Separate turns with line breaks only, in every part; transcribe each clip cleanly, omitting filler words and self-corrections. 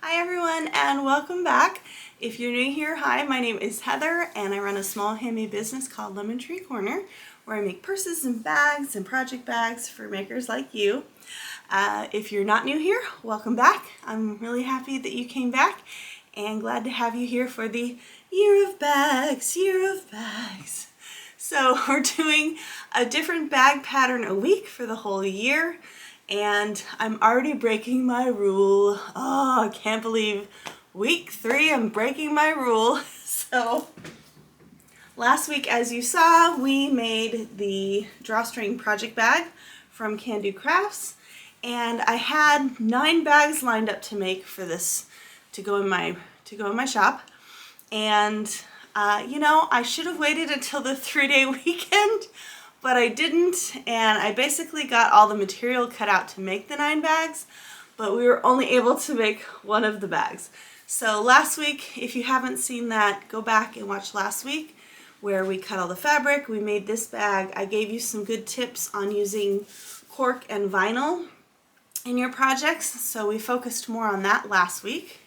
Hi everyone and welcome back. If you're new here, hi, my name is Heather and I run a small handmade business called Lemon Tree Corner where I make purses and bags and project bags for makers like you. If you're not new here, welcome back. I'm really happy that you came back and glad to have you here for the Year of Bags, Year of Bags. So we're doing a different bag pattern a week for the whole year. And I'm already breaking my rule. Oh, I can't believe week 3 I'm breaking my rule. So last week, as you saw, we made the Drawstring Project Bag from Kandou Crafts. And I had 9 bags lined up to make for this to go in my shop. And you know, I should have waited until the 3-day weekend. But I didn't, and I basically got all the material cut out to make the 9 bags, but we were only able to make one of the bags. So last week, if you haven't seen that, go back and watch last week where we cut all the fabric, we made this bag. I gave you some good tips on using cork and vinyl in your projects, so we focused more on that last week.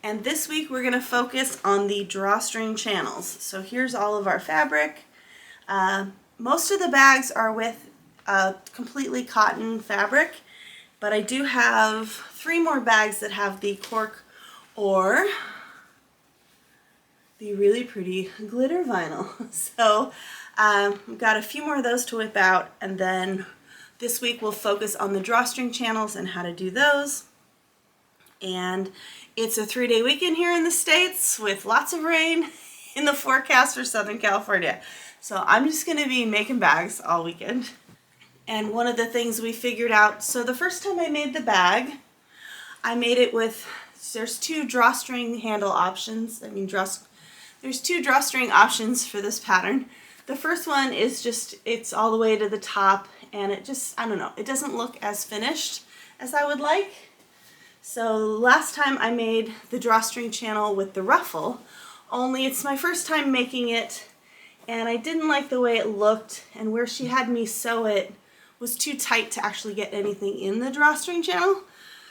And this week we're going to focus on the drawstring channels. So here's all of our fabric. Most of the bags are with completely cotton fabric, but I do have 3 more bags that have the cork or the really pretty glitter vinyl. So we've got a few more of those to whip out, and then this week we'll focus on the drawstring channels and how to do those. And it's a 3-day weekend here in the States with lots of rain in the forecast for Southern California. So I'm just going to be making bags all weekend. And one of the things we figured out, so the first time I made the bag, I made it with, there's 2 drawstring handle options. There's 2 drawstring options for this pattern. The first one is just, it's all the way to the top, and it just, I don't know, it doesn't look as finished as I would like. So last time I made the drawstring channel with the ruffle, only it's my first time making it, and I didn't like the way it looked, and where she had me sew it was too tight to actually get anything in the drawstring channel.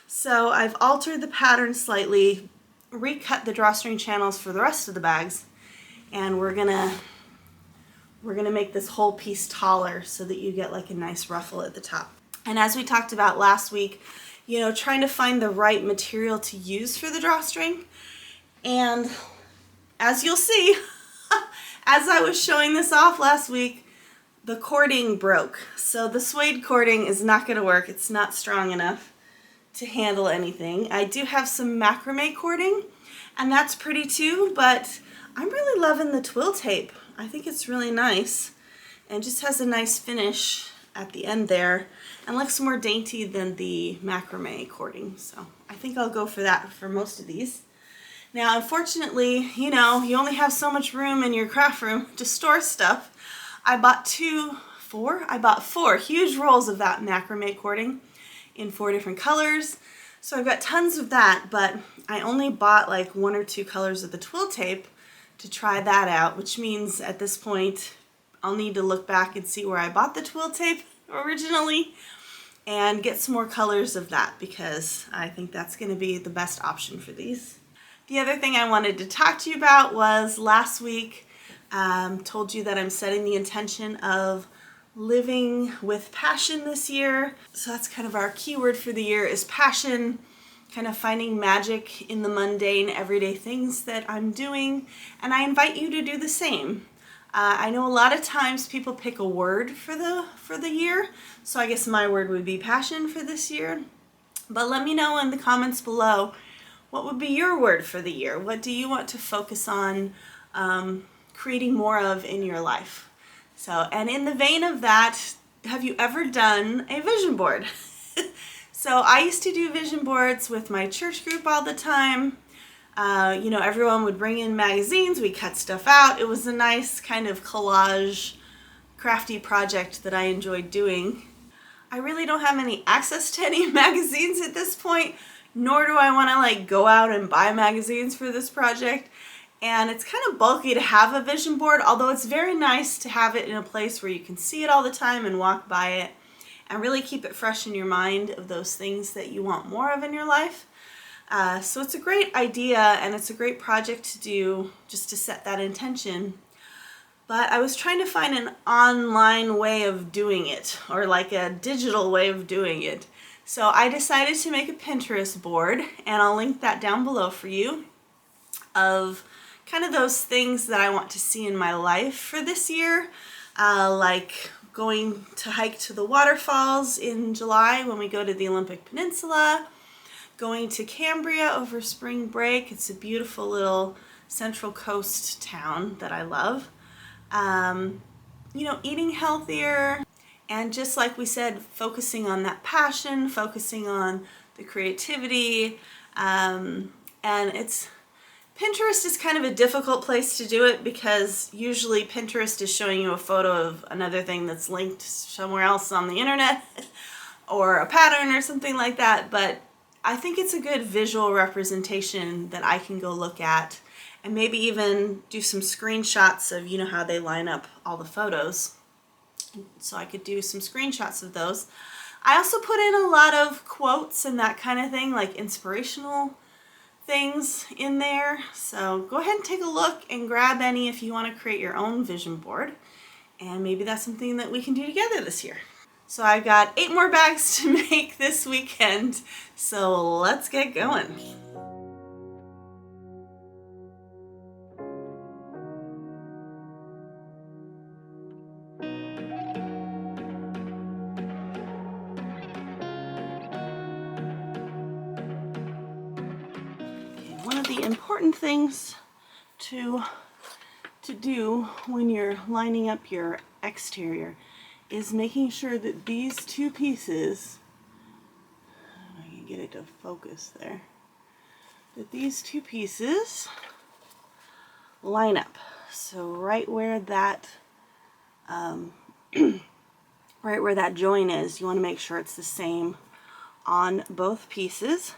So I've altered the pattern slightly, recut the drawstring channels for the rest of the bags, and we're gonna make this whole piece taller so that you get like a nice ruffle at the top. And as we talked about last week, you know, trying to find the right material to use for the drawstring. And as you'll see, as I was showing this off last week, the cording broke. So the suede cording is not going to work. It's not strong enough to handle anything. I do have some macrame cording, and that's pretty too, but I'm really loving the twill tape. I think it's really nice and just has a nice finish at the end there and looks more dainty than the macrame cording. So I think I'll go for that for most of these. Now, unfortunately, you know, you only have so much room in your craft room to store stuff. I bought 4 huge rolls of that macrame cording in 4 different colors. So I've got tons of that, but I only bought like 1 or 2 colors of the twill tape to try that out, which means at this point, I'll need to look back and see where I bought the twill tape originally and get some more colors of that, because I think that's going to be the best option for these. The other thing I wanted to talk to you about was last week, told you that I'm setting the intention of living with passion this year. So that's kind of our keyword for the year is passion, kind of finding magic in the mundane everyday things that I'm doing. And I invite you to do the same. I know a lot of times people pick a word for the year. So I guess my word would be passion for this year. But let me know in the comments below, what would be your word for the year? What do you want to focus on creating more of in your life? So, and in the vein of that, have you ever done a vision board? So I used to do vision boards with my church group all the time. You know, everyone would bring in magazines, we cut stuff out. It was a nice kind of collage, crafty project that I enjoyed doing. I really don't have any access to any magazines at this point, nor do I want to like go out and buy magazines for this project. And it's kind of bulky to have a vision board, although it's very nice to have it in a place where you can see it all the time and walk by it and really keep it fresh in your mind of those things that you want more of in your life. So it's a great idea and it's a great project to do just to set that intention. But I was trying to find an online way of doing it, or like a digital way of doing it. So I decided to make a Pinterest board, and I'll link that down below for you, of kind of those things that I want to see in my life for this year, like going to hike to the waterfalls in July when we go to the Olympic Peninsula, going to Cambria over spring break. It's a beautiful little Central Coast town that I love. You know, eating healthier, and just like we said, focusing on that passion, focusing on the creativity, and Pinterest is kind of a difficult place to do it because usually Pinterest is showing you a photo of another thing that's linked somewhere else on the internet or a pattern or something like that, but I think it's a good visual representation that I can go look at and maybe even do some screenshots of, you know, how they line up all the photos. So I could do some screenshots of those. I also put in a lot of quotes and that kind of thing, like inspirational things in there. So go ahead and take a look and grab any if you want to create your own vision board. And maybe that's something that we can do together this year. So I've got 8 more bags to make this weekend. So let's get going. One of the important things to do when you're lining up your exterior is making sure that these two pieces, I can get it to focus there, that these two pieces line up. So right where that right where that join is, you want to make sure it's the same on both pieces.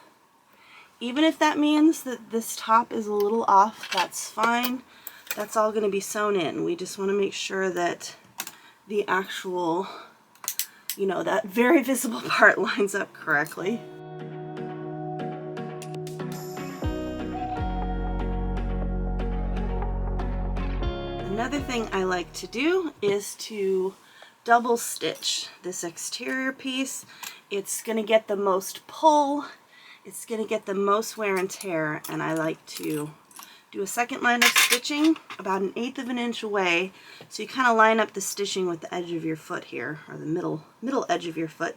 Even if that means that this top is a little off, that's fine. That's all going to be sewn in. We just want to make sure that the actual, you know, that very visible part lines up correctly. Another thing I like to do is to double stitch this exterior piece. It's going to get the most pull. It's going to get the most wear and tear, and I like to do a second line of stitching about 1/8 of an inch away, so you kind of line up the stitching with the edge of your foot here, or the middle edge of your foot,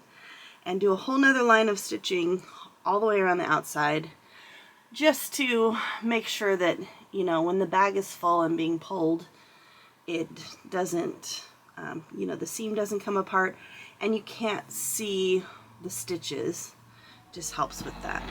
and do a whole nother line of stitching all the way around the outside, just to make sure that, you know, when the bag is full and being pulled, it doesn't, you know, the seam doesn't come apart and you can't see the stitches. Just helps with that.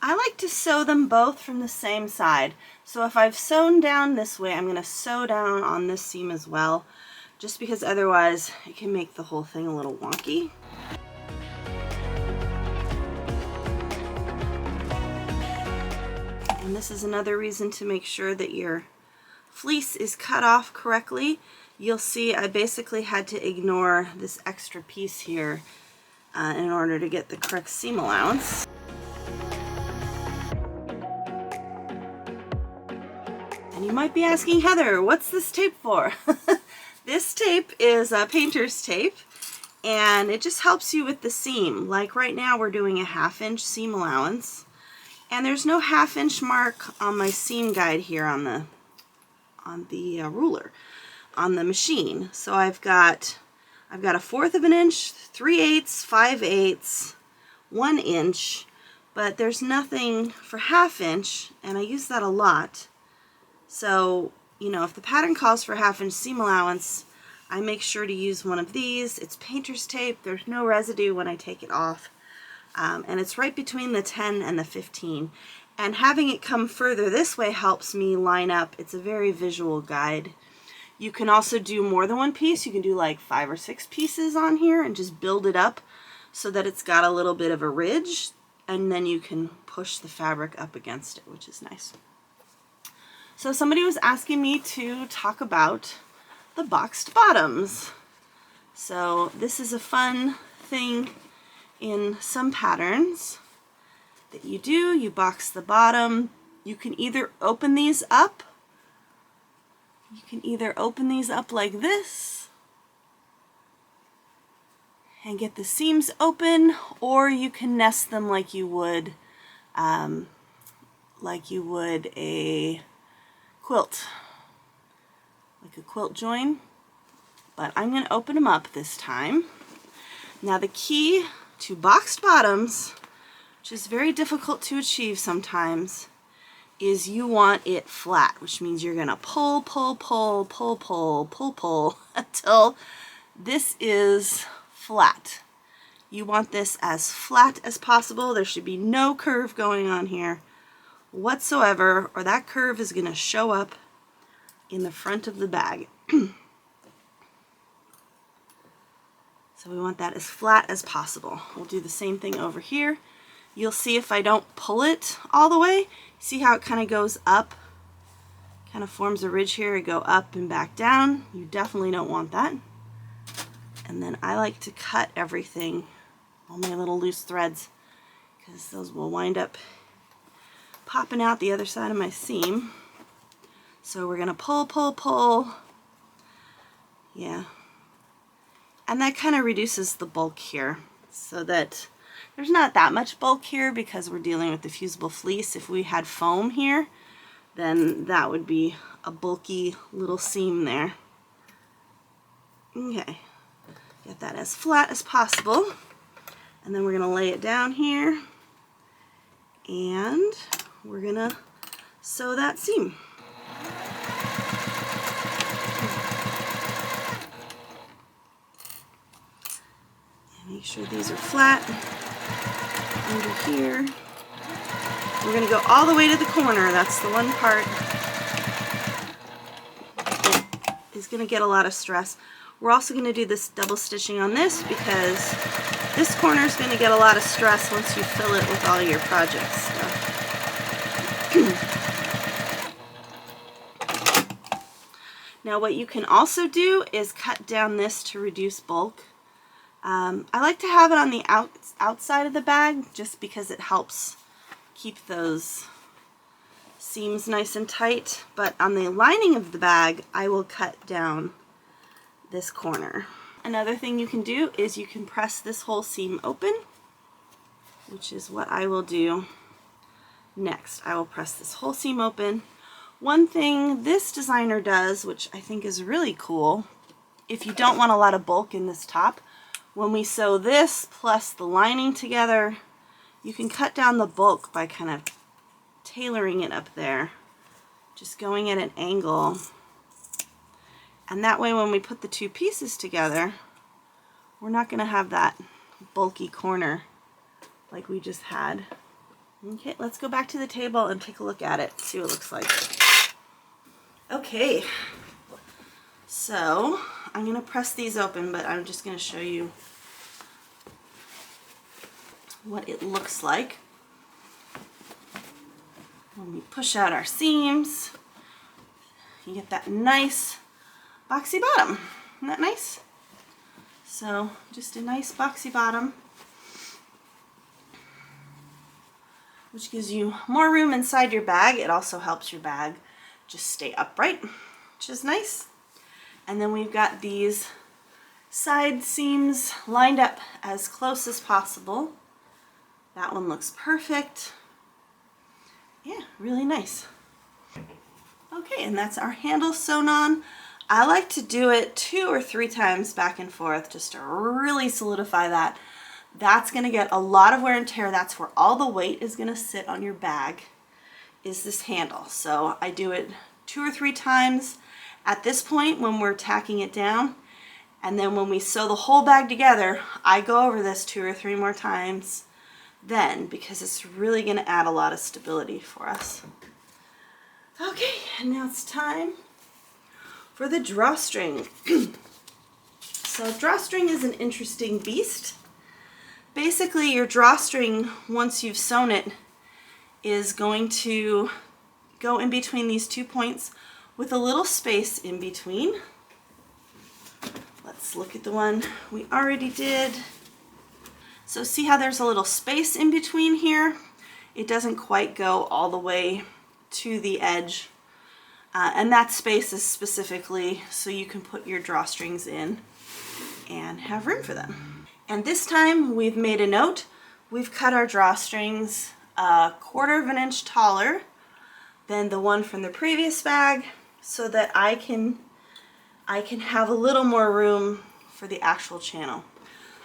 I like to sew them both from the same side. So if I've sewn down this way, I'm going to sew down on this seam as well, just because otherwise it can make the whole thing a little wonky. And this is another reason to make sure that your fleece is cut off correctly. You'll see I basically had to ignore this extra piece here in order to get the correct seam allowance. And you might be asking, Heather, what's this tape for? This tape is painter's tape, and it just helps you with the seam. Like right now we're doing a 1/2 inch seam allowance, and there's no 1/2 inch mark on my seam guide here on the ruler on the machine. So I've got a 1/4 of an inch, 3/8, 5/8, 1 inch, but there's nothing for 1/2 inch, and I use that a lot. So, you know, if the pattern calls for 1/2 inch seam allowance, I make sure to use one of these. It's painter's tape. There's no residue when I take it off. And it's right between the 10 and the 15. And having it come further this way helps me line up. It's a very visual guide You can also do more than one piece. You can do like 5 or 6 pieces on here and just build it up so that it's got a little bit of a ridge, and then you can push the fabric up against it, which is nice. So somebody was asking me to talk about the boxed bottoms. So this is a fun thing in some patterns that you do. You box the bottom. You can either open these up. You can either open these up like this and get the seams open, or you can nest them like you would a quilt, like a quilt join. But I'm going to open them up this time. Now the key to boxed bottoms, which is very difficult to achieve sometimes, is you want it flat, which means you're going to pull, pull, pull, pull, pull, pull, pull until this is flat. You want this as flat as possible. There should be no curve going on here whatsoever, or that curve is going to show up in the front of the bag. So we want that as flat as possible. We'll do the same thing over here. You'll see if I don't pull it all the way, see how it kind of goes up, kind of forms a ridge here, go up and back down. You definitely don't want that. And then I like to cut everything, all my little loose threads, because those will wind up popping out the other side of my seam. So we're going to pull, pull, pull. Yeah. And that kind of reduces the bulk here, so that there's not that much bulk here because we're dealing with the fusible fleece. If we had foam here, then that would be a bulky little seam there. Okay, get that as flat as possible. And then we're going to lay it down here, and we're going to sew that seam. Make sure these are flat under here. We're going to go all the way to the corner. That's the one part that is going to get a lot of stress. We're also going to do this double stitching on this because this corner is going to get a lot of stress once you fill it with all your project stuff. Now what you can also do is cut down this to reduce bulk. I like to have it on the outside of the bag just because it helps keep those seams nice and tight, but on the lining of the bag I will cut down this corner. Another thing you can do is you can press this whole seam open, which is what I will do next. I will press this whole seam open. One thing this designer does, which I think is really cool, if you don't want a lot of bulk in this top, when we sew this plus the lining together, you can cut down the bulk by kind of tailoring it up there, just going at an angle. And that way when we put the two pieces together, we're not going to have that bulky corner like we just had. Okay, let's go back to the table and take a look at it, see what it looks like. Okay, so I'm going to press these open, but I'm just going to show you what it looks like when we push out our seams. You get that nice boxy bottom. Isn't that nice? So just a nice boxy bottom, which gives you more room inside your bag. It also helps your bag just stay upright, which is nice. And then we've got these side seams lined up as close as possible. That one looks perfect. Yeah, really nice. Okay, and that's our handle sewn on. I like to do it 2 or 3 times back and forth just to really solidify that. That's going to get a lot of wear and tear. That's where all the weight is going to sit on your bag, is this handle. So I do it 2 or 3 times at this point when we're tacking it down, and then when we sew the whole bag together, I go over this 2 or 3 more times then, because it's really going to add a lot of stability for us. Okay, and now it's time for the drawstring. So drawstring is an interesting beast. Basically, your drawstring, once you've sewn it, is going to go in between these 2 points with a little space in between. Let's look at the one we already did. So see how there's a little space in between here? It doesn't quite go all the way to the edge. And that space is specifically so you can put your drawstrings in and have room for them. And this time we've made a note. We've cut our drawstrings 1/4 of an inch taller than the one from the previous bag so that I can have a little more room for the actual channel.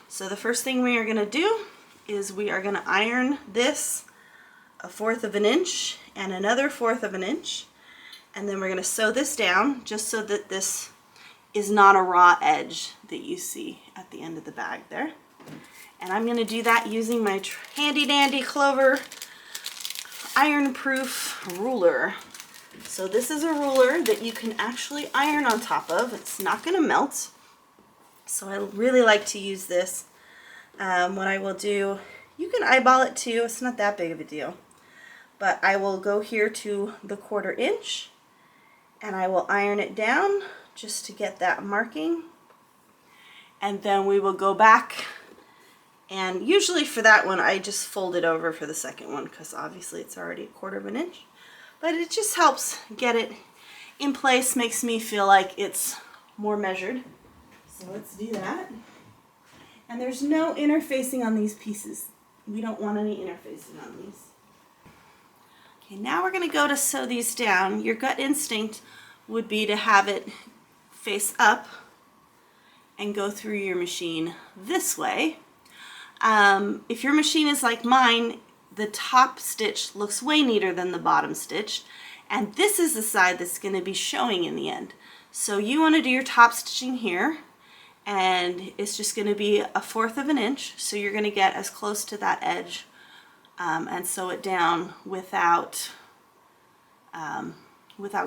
So the first thing we are going to do is we are going to iron this 1/4 of an inch and another 1/4 of an inch, and then we're going to sew this down just so that this is not a raw edge that you see at the end of the bag there. And I'm going to do that using my handy dandy Clover iron-proof ruler. So this is a ruler that you can actually iron on top of. It's not going to melt. So I really like to use this. What I will do, you can eyeball it too, it's not that big of a deal. But I will go here to the 1/4 inch and I will iron it down just to get that marking. And then we will go back, and usually for that one I just fold it over for the second one because obviously it's already 1/4 of an inch. But it just helps get it in place, makes me feel like it's more measured. So let's do that. And there's no interfacing on these pieces. We don't want any interfacing on these. Okay, now we're going to go to sew these down. Your gut instinct would be to have it face up and go through your machine this way. If your machine is like mine, the top stitch looks way neater than the bottom stitch, and this is the side that's going to be showing in the end. So you want to do your top stitching here, and it's just going to be 1/4 of an inch, so you're going to get as close to that edge and sew it down without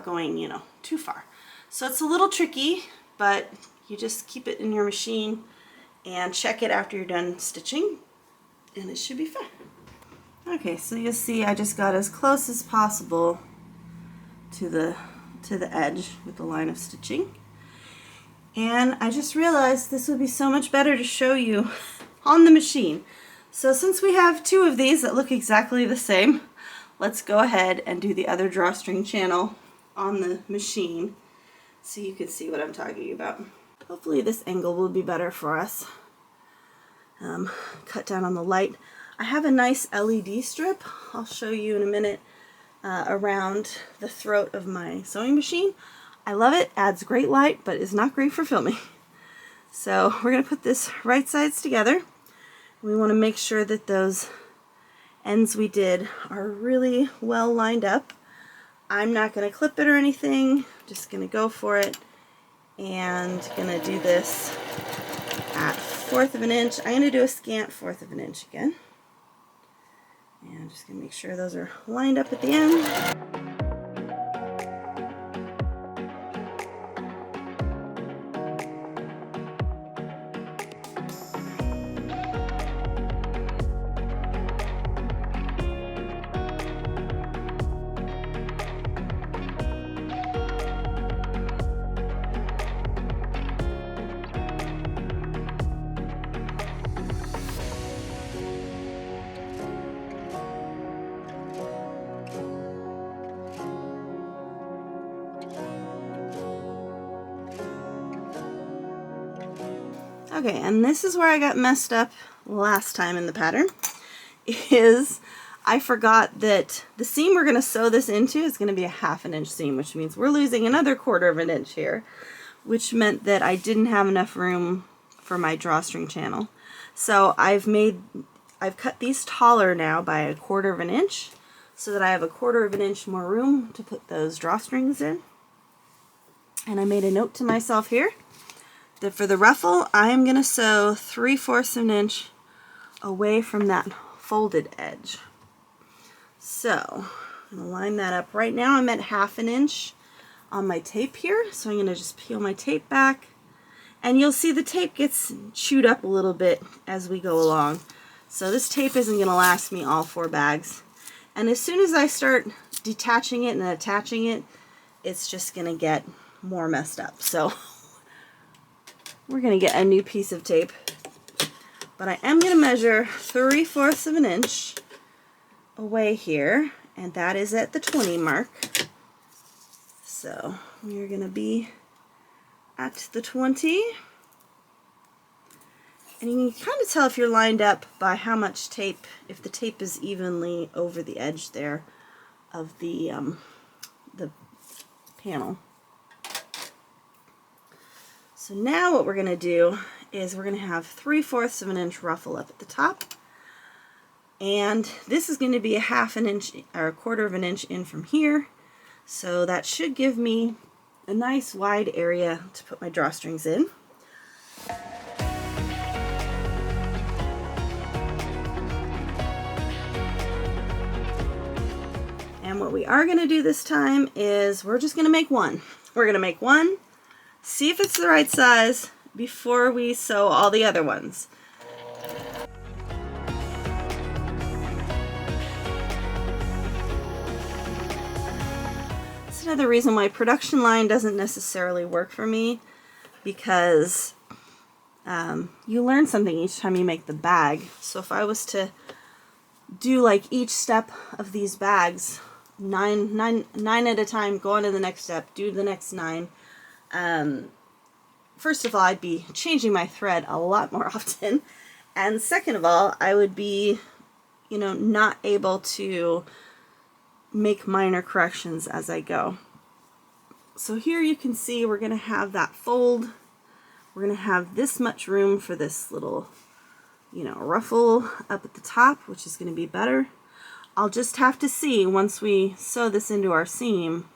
going, you know, too far. So it's a little tricky, but you just keep it in your machine and check it after you're done stitching, and it should be fine. Okay, so you'll see I just got as close as possible to the edge with the line of stitching. And I just realized this would be so much better to show you on the machine. So since we have 2 of these that look exactly the same, let's go ahead and do the other drawstring channel on the machine so you can see what I'm talking about. Hopefully this angle will be better for us. Cut down on the light. I have a nice LED strip, I'll show you in a minute, around the throat of my sewing machine. I love it, adds great light, but is not great for filming. So we're going to put this right sides together. We want to make sure that those ends we did are really well lined up. I'm not going to clip it or anything, just going to go for it, and going to do this at 1/4 of an inch. I'm going to do a scant 1/4 of an inch again. And I'm just going to make sure those are lined up at the end. Okay, and this is where I got messed up last time in the pattern, is I forgot that the seam we're going to sew this into is going to be a 1/2 inch seam, which means we're losing another 1/4 of an inch here, which meant that I didn't have enough room for my drawstring channel. So I've cut these taller now by 1/4 of an inch so that I have 1/4 of an inch more room to put those drawstrings in. And I made a note to myself here that for the ruffle, I am going to sew 3/4 of an inch away from that folded edge. So I'm going to line that up. Right now I'm at 1/2 inch on my tape here. So I'm going to just peel my tape back, and you'll see the tape gets chewed up a little bit as we go along. So this tape isn't going to last me all 4 bags. And as soon as I start detaching it and attaching it, it's just going to get more messed up. So we're going to get a new piece of tape. But I am going to measure 3/4 of an inch away here, and that is at the 20 mark. So we're going to be at the 20. And you can kind of tell if you're lined up by how much tape, if the tape is evenly over the edge there of the panel. So now what we're going to do is we're going to have 3/4 of an inch ruffle up at the top. And this is going to be a 1/2 inch or 1/4 of an inch in from here. So that should give me a nice wide area to put my drawstrings in. And what we are going to do this time is we're just going to make one. We're going to make one, see if it's the right size before we sew all the other ones. That's another reason why production line doesn't necessarily work for me, because you learn something each time you make the bag. So if I was to do like each step of these bags, nine at a time, go on to the next step, do the next 9. First of all, I'd be changing my thread a lot more often, and second of all, I would be, you know, not able to make minor corrections as I go. So here you can see we're going to have that fold. We're going to have this much room for this little, you know, ruffle up at the top, which is going to be better. I'll just have to see once we sew this into our seam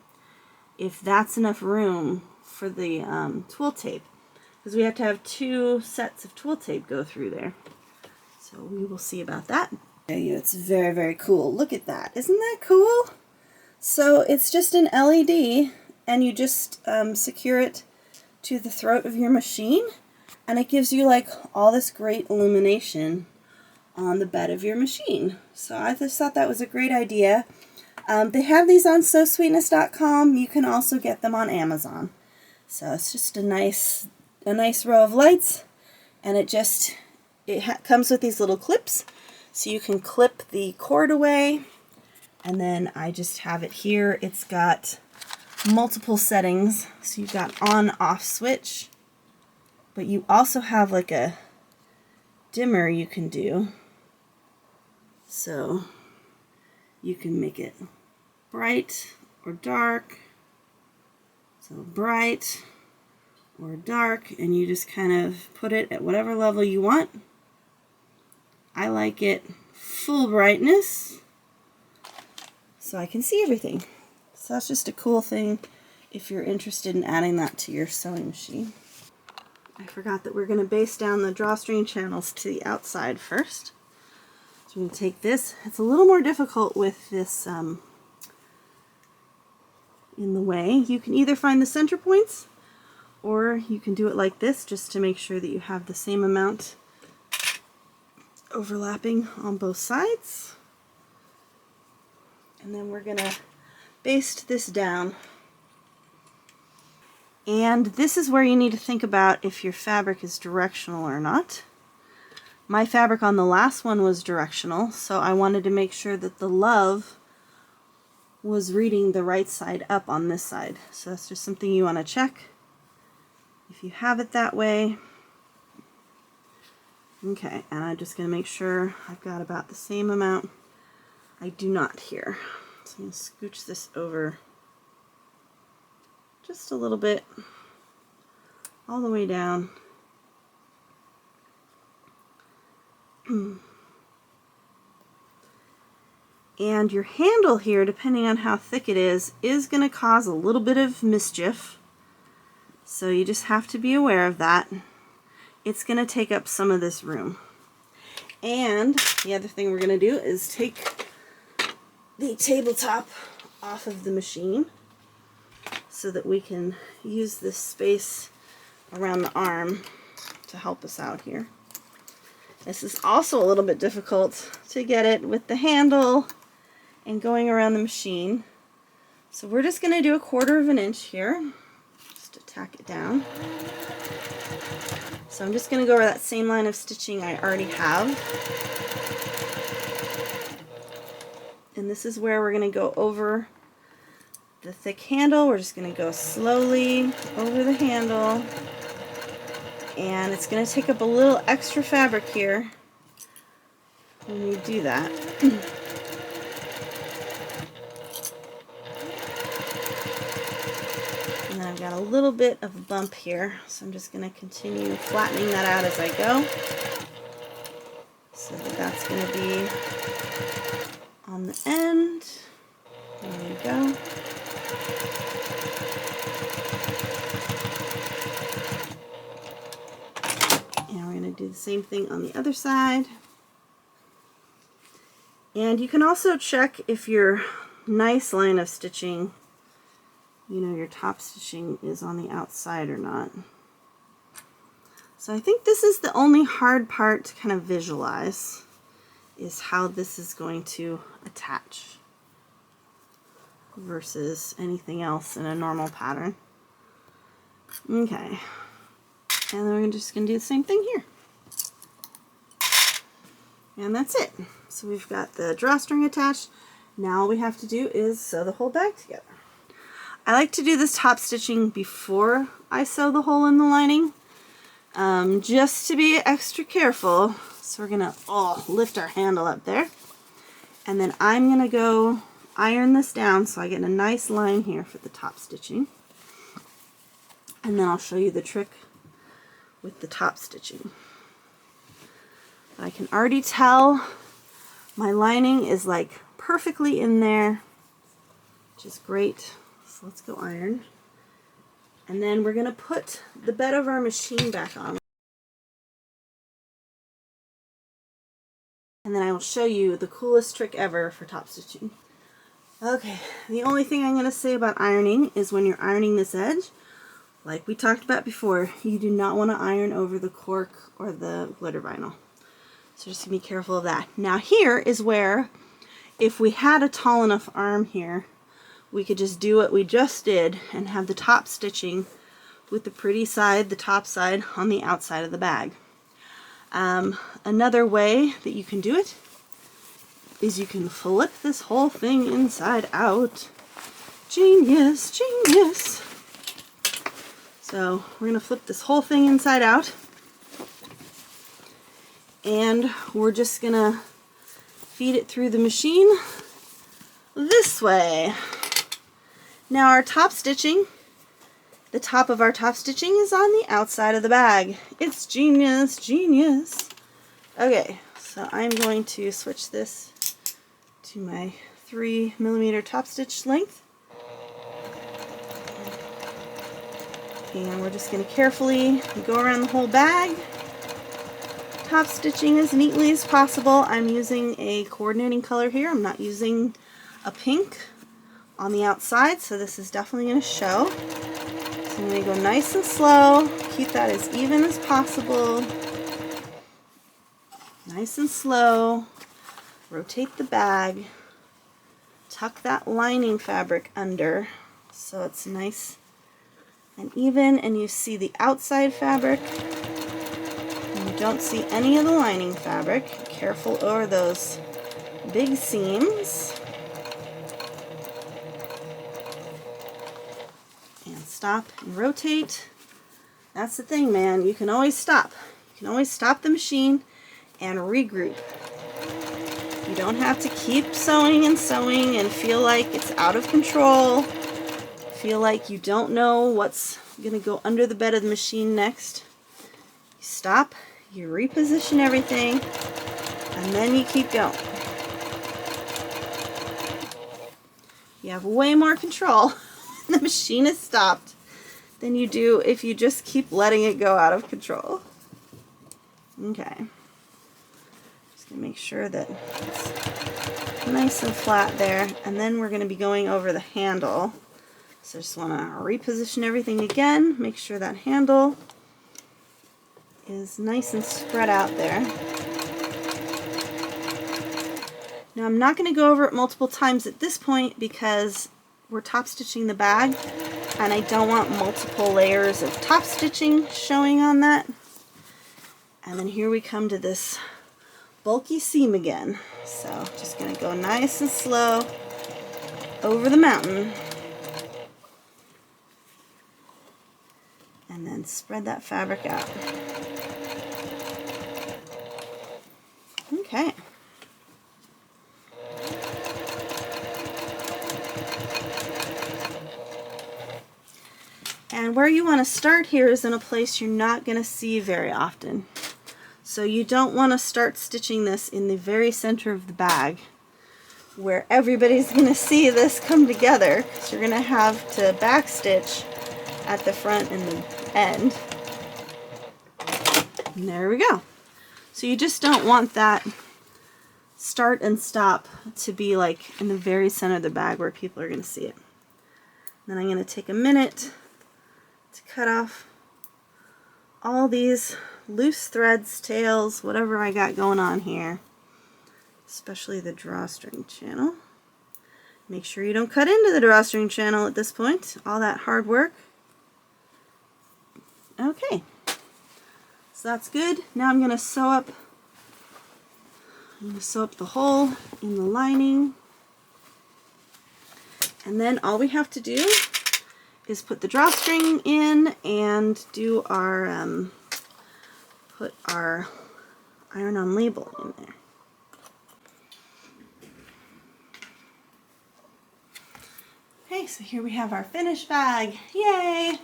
if that's enough room for the twill tape, because we have to have 2 sets of twill tape go through there. So we will see about that. It's very, very cool. Look at that. Isn't that cool? So it's just an LED, and you just secure it to the throat of your machine, and it gives you like all this great illumination on the bed of your machine. So I just thought that was a great idea. They have these on sewsweetness.com. You can also get them on Amazon. So it's just a nice row of lights, and it comes with these little clips, so you can clip the cord away. And then I just have it here. It's got multiple settings, so you've got on-off switch, but you also have like a dimmer you can do. So you can make it bright or dark. So bright or dark, and you just kind of put it at whatever level you want. I like it full brightness so I can see everything. So that's just a cool thing if you're interested in adding that to your sewing machine. I forgot that we're going to baste down the drawstring channels to the outside first. So I'm going to take this. It's a little more difficult with this in the way. You can either find the center points, or you can do it like this just to make sure that you have the same amount overlapping on both sides. And then we're going to baste this down. And this is where you need to think about if your fabric is directional or not. My fabric on the last one was directional, so I wanted to make sure that the love was reading the right side up on this side. So that's just something you want to check if you have it that way. Okay, and I'm just going to make sure I've got about the same amount. I do not here. So I'm going to scooch this over just a little bit, all the way down. And your handle here, depending on how thick it is going to cause a little bit of mischief. So you just have to be aware of that. It's going to take up some of this room. And the other thing we're going to do is take the tabletop off of the machine. so that we can use this space around the arm to help us out here. This is also a little bit difficult to get it with the handle and going around the machine. So we're just going to do 1/4 of an inch here, just to tack it down. So I'm just going to go over that same line of stitching I already have. And this is where we're going to go over the thick handle. We're just going to go slowly over the handle. And it's going to take up a little extra fabric here when you do that. And then I've got a little bit of a bump here, so I'm just going to continue flattening that out as I go. So that's going to be on the end. There we go. And we're going to do the same thing on the other side. And you can also check if your nice line of stitching, you know, your top stitching is on the outside or not. So I think this is the only hard part to kind of visualize, is how this is going to attach versus anything else in a normal pattern. Okay, and then we're just going to do the same thing here. And that's it. So we've got the drawstring attached. Now all we have to do is sew the whole bag together. I like to do this top stitching before I sew the hole in the lining, just to be extra careful. So we're going to lift our handle up there. And then I'm going to go iron this down so I get a nice line here for the top stitching. And then I'll show you the trick with the top stitching. I can already tell my lining is like perfectly in there, which is great. So let's go iron. And then we're going to put the bed of our machine back on. And then I will show you the coolest trick ever for top stitching. Okay, the only thing I'm going to say about ironing is when you're ironing this edge, like we talked about before, you do not want to iron over the cork or the glitter vinyl. So just be careful of that. Now here is where, if we had a tall enough arm here, we could just do what we just did and have the top stitching with the pretty side, the top side, on the outside of the bag. Another way that you can do it is you can flip this whole thing inside out. Genius, genius! So we're going to flip this whole thing inside out. And we're just going to feed it through the machine this way. Now our top stitching, the top of our top stitching is on the outside of the bag. It's genius, genius. Okay, so I'm going to switch this to my 3mm top stitch length. And we're just going to carefully go around the whole bag, top stitching as neatly as possible. I'm using a coordinating color here. I'm not using a pink on the outside, so this is definitely going to show. So I'm going to go nice and slow, keep that as even as possible. Nice and slow. Rotate the bag. Tuck that lining fabric under so it's nice and even, and you see the outside fabric and you don't see any of the lining fabric. Careful over those big seams. And stop and rotate. That's the thing, man. You can always stop. You can always stop the machine and regroup. You don't have to keep sewing and feel like it's out of control. Feel like you don't know what's going to go under the bed of the machine next. You stop, you reposition everything, and then you keep going. You have way more control when the machine is stopped than you do if you just keep letting it go out of control. Okay. Just going to make sure that it's nice and flat there, and then we're going to be going over the handle So I just want to reposition everything again, make sure that handle is nice and spread out there. Now I'm not going to go over it multiple times at this point because we're top stitching the bag and I don't want multiple layers of top stitching showing on that. And then here we come to this bulky seam again. So just going to go nice and slow over the mountain. And then spread that fabric out. Okay. And where you want to start here is in a place you're not going to see very often. So you don't want to start stitching this in the very center of the bag where everybody's going to see this come together, because you're going to have to backstitch at the front and the end. And there we go. So you just don't want that start and stop to be like in the very center of the bag where people are going to see it. Then I'm going to take a minute to cut off all these loose threads, tails, whatever I got going on here, especially the drawstring channel. Make sure you don't cut into the drawstring channel at this point, all that hard work. Okay, so that's good. Now I'm going to sew up the hole in the lining, and then all we have to do is put the drawstring in and do our put our iron-on label in there. Okay, so here we have our finished bag. Yay!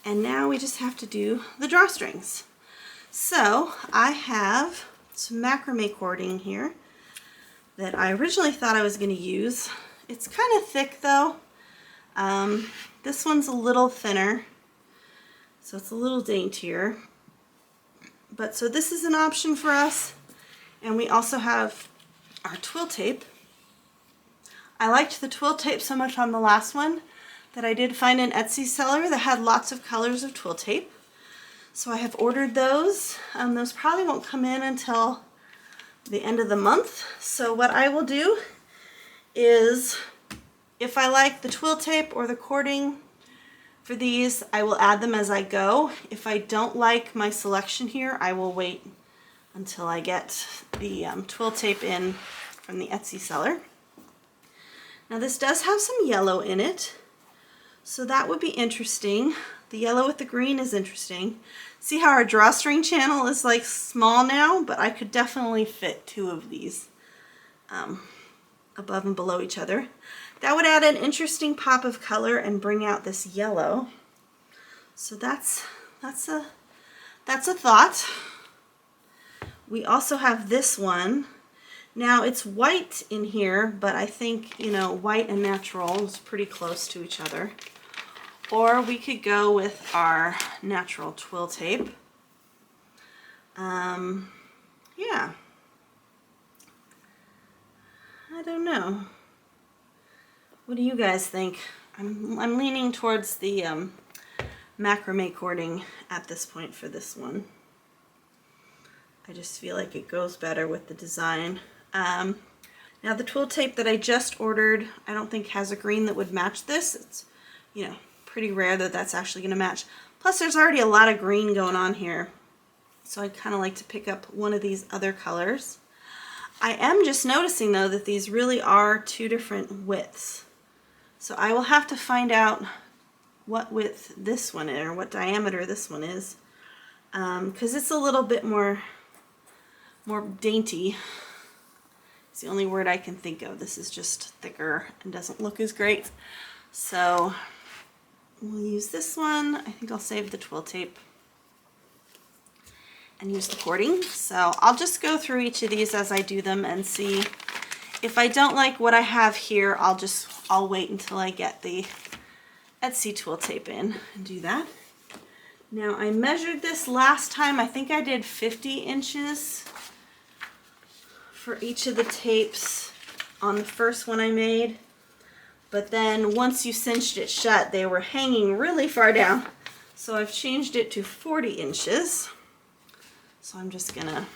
And now we just have to do the drawstrings. So I have some macrame cording here that I originally thought I was going to use. It's kind of thick though. This one's a little thinner, so it's a little daintier. But so this is an option for us. And we also have our twill tape. I liked the twill tape so much on the last one that I did find an Etsy seller that had lots of colors of twill tape. So I have ordered those. Those probably won't come in until the end of the month. So what I will do is, if I like the twill tape or the cording for these, I will add them as I go. If I don't like my selection here, I will wait until I get the twill tape in from the Etsy seller. Now this does have some yellow in it, so that would be interesting. The yellow with the green is interesting. See how our drawstring channel is like small now, but I could definitely fit two of these above and below each other. That would add an interesting pop of color and bring out this yellow. So that's a thought. We also have this one. Now it's white in here, but I think, you know, white and natural is pretty close to each other. Or we could go with our natural twill tape. Yeah. I don't know. What do you guys think? I'm leaning towards the macrame cording at this point for this one. I just feel like it goes better with the design. Now the twill tape that I just ordered, I don't think has a green that would match this. It's, you know, pretty rare that that's actually going to match. Plus there's already a lot of green going on here. So I'd kind of like to pick up one of these other colors. I am just noticing though that these really are two different widths. So I will have to find out what width this one is, or what diameter this one is. Because it's a little bit more dainty. It's the only word I can think of. This is just thicker and doesn't look as great. So we'll use this one. I think I'll save the twill tape and use the cording. So I'll just go through each of these as I do them and see. If I don't like what I have here, I'll wait until I get the Etsy twill tape in and do that. Now I measured this last time. I think I did 50 inches for each of the tapes on the first one I made. but then once you cinched it shut, they were hanging really far down. So I've changed it to 40 inches. So I'm just gonna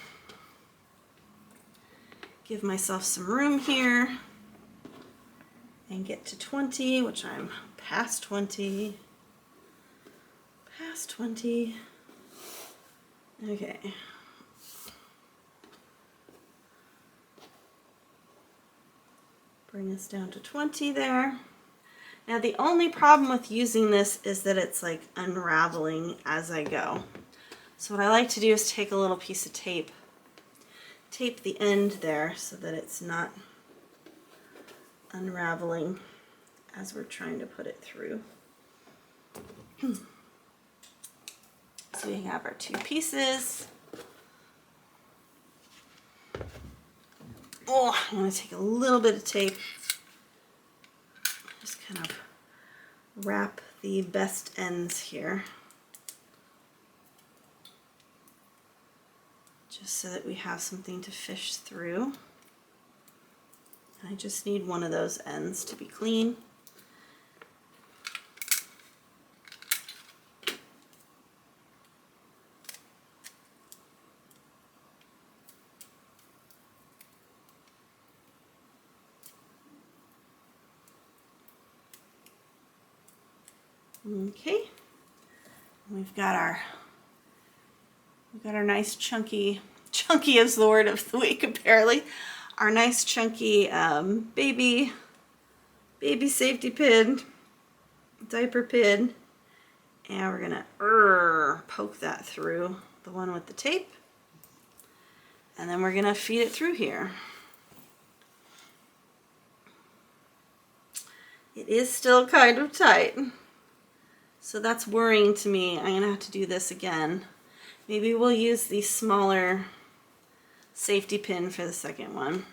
give myself some room here and get to 20, which I'm past 20. Past 20. Okay. Bring this down to 20 there. Now the only problem with using this is that it's like unraveling as I go. So what I like to do is take a little piece of tape, tape the end there so that it's not unraveling as we're trying to put it through. So we have our two pieces. Oh, I'm going to take a little bit of tape, just kind of wrap the best ends here, just so that we have something to fish through. I just need one of those ends to be clean. Okay, we've got our nice chunky is the word of the week apparently. Our nice chunky baby safety pin, diaper pin, and we're gonna poke that through the one with the tape, and then we're gonna feed it through here. It is still kind of tight. So that's worrying to me. I'm gonna have to do this again. Maybe we'll use the smaller safety pin for the second one.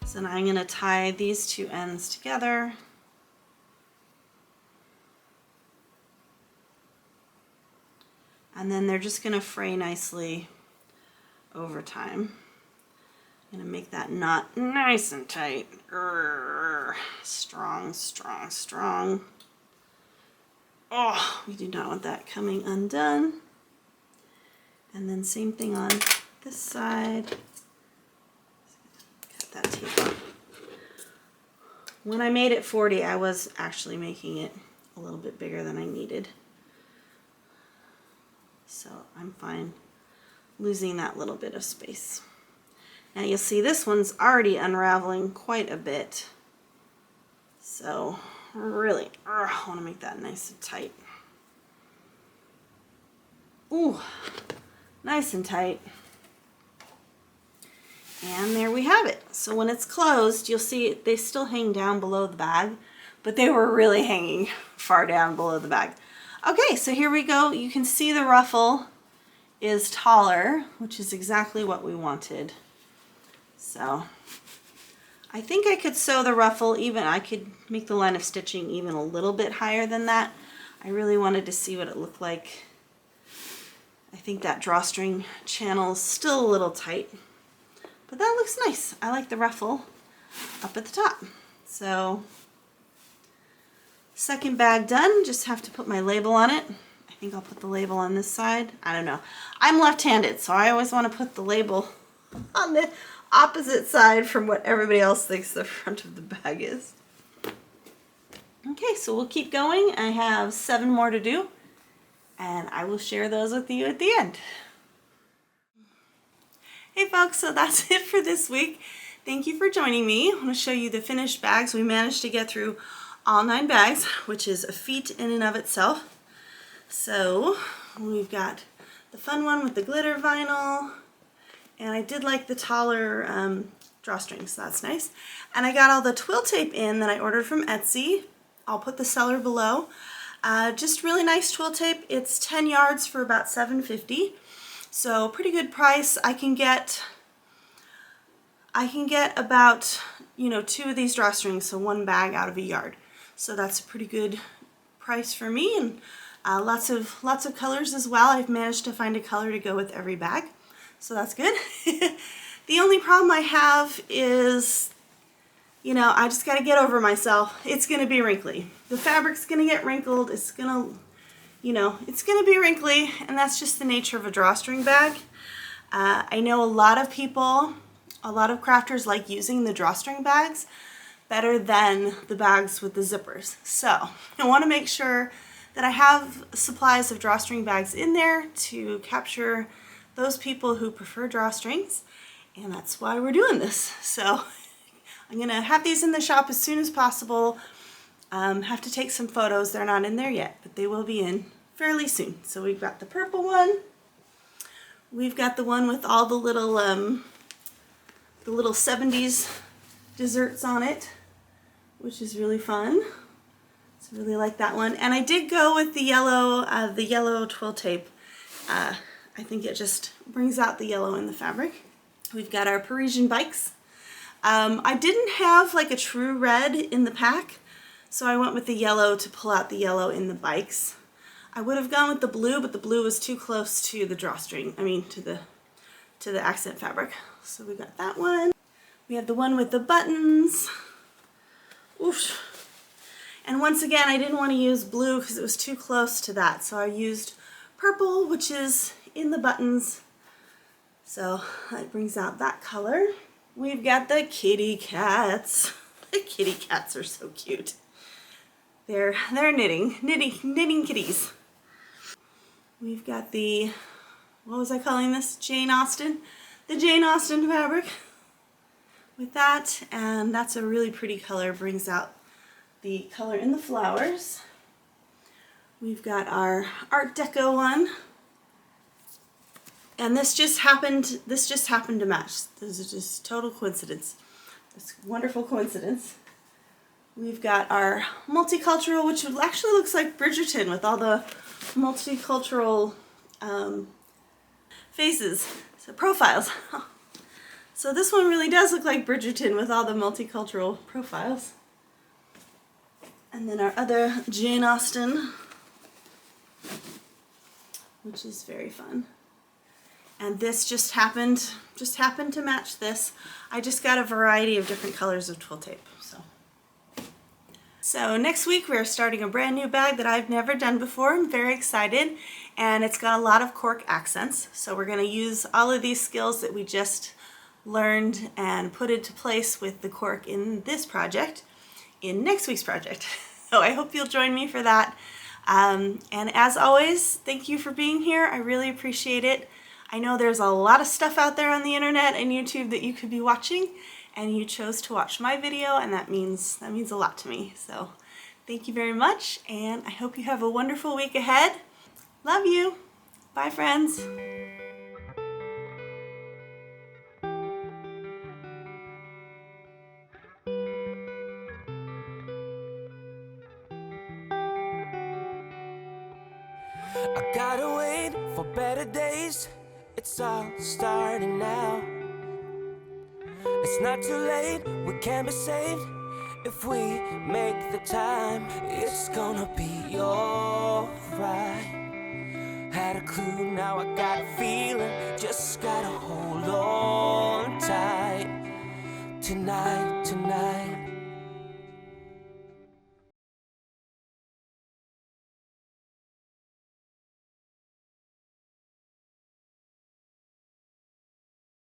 So now I'm going to tie these two ends together. And then they're just going to fray nicely over time. I'm going to make that knot nice and tight. Strong, strong, strong. Oh, we do not want that coming undone. And then same thing on this side. Cut that tape off. When I made it 40, I was actually making it a little bit bigger than I needed. So I'm fine losing that little bit of space. Now you'll see this one's already unraveling quite a bit. So really, I want to make that nice and tight. Ooh, nice and tight. And there we have it. So when it's closed, you'll see they still hang down below the bag, but they were really hanging far down below the bag. Okay, so here we go. You can see the ruffle is taller, which is exactly what we wanted. So I think I could sew the ruffle even, I could make the line of stitching even a little bit higher than that. I really wanted to see what it looked like. I think that drawstring channel is still a little tight. but that looks nice. I like the ruffle up at the top. So second bag done, just have to put my label on it. I think I'll put the label on this side. I don't know. I'm left-handed, so I always want to put the label on the opposite side from what everybody else thinks the front of the bag is. Okay, so we'll keep going. I have 7 more to do, and I will share those with you at the end. Hey folks, so that's it for this week. Thank you for joining me. I'm going to show you the finished bags. We managed to get through all 9 bags, which is a feat in and of itself. So we've got the fun one with the glitter vinyl, and I did like the taller drawstrings, so that's nice. And I got all the twill tape in that I ordered from Etsy. I'll put the seller below. Just really nice twill tape. It's 10 yards for about $7.50. So pretty good price. I can get about, 2 of these drawstrings, so 1 bag out of a yard. So that's a pretty good price for me, and lots of colors as well. I've managed to find a color to go with every bag, so that's good. The only problem I have is, I just got to get over myself. It's going to be wrinkly. The fabric's going to get wrinkled. It's going to, it's going to be wrinkly, and that's just the nature of a drawstring bag. I know a lot of people, a lot of crafters like using the drawstring bags better than the bags with the zippers. So I want to make sure that I have supplies of drawstring bags in there to capture those people who prefer drawstrings, and that's why we're doing this. So I'm going to have these in the shop as soon as possible. Have to take some photos. They're not in there yet, but they will be in fairly soon. So we've got the purple one. We've got the one with all the little 70s desserts on it, which is really fun. So I really like that one. And I did go with the yellow twill tape. I think it just brings out the yellow in the fabric. We've got our Parisian bikes. I didn't have like a true red in the pack, so I went with the yellow to pull out the yellow in the bikes. I would have gone with the blue, but the blue was too close to the drawstring, to the accent fabric. So we got that one. We have the one with the buttons. Oof. And once again, I didn't want to use blue because it was too close to that, so I used purple, which is in the buttons. So that brings out that color. We've got the kitty cats. The kitty cats are so cute. They're knitting kitties. We've got the, what was I calling this? Jane Austen. The Jane Austen fabric with that, and that's a really pretty color, brings out the color in the flowers. We've got our Art Deco one, and this just happened to match. This is just total coincidence. It's a wonderful coincidence. We've got our multicultural, which actually looks like Bridgerton with all the multicultural faces, so profiles. So this one really does look like Bridgerton with all the multicultural profiles. And then our other Jane Austen, which is very fun. And this just happened to match this. I just got a variety of different colors of twill tape. So next week we're starting a brand new bag that I've never done before. I'm very excited, and it's got a lot of cork accents. So we're going to use all of these skills that we just learned and put into place with the cork in this project in next week's project. So I hope you'll join me for that. And as always, thank you for being here. I really appreciate it. I know there's a lot of stuff out there on the internet and YouTube that you could be watching, and you chose to watch my video, and that means a lot to me. So thank you very much, and I hope you have a wonderful week ahead. Love you. Bye, friends.
I gotta wait for better days. It's all starting now. It's not too late, we can be saved if we make the time. It's gonna be alright. had a clue, now I got a feeling. Just gotta hold on tight. Tonight, tonight,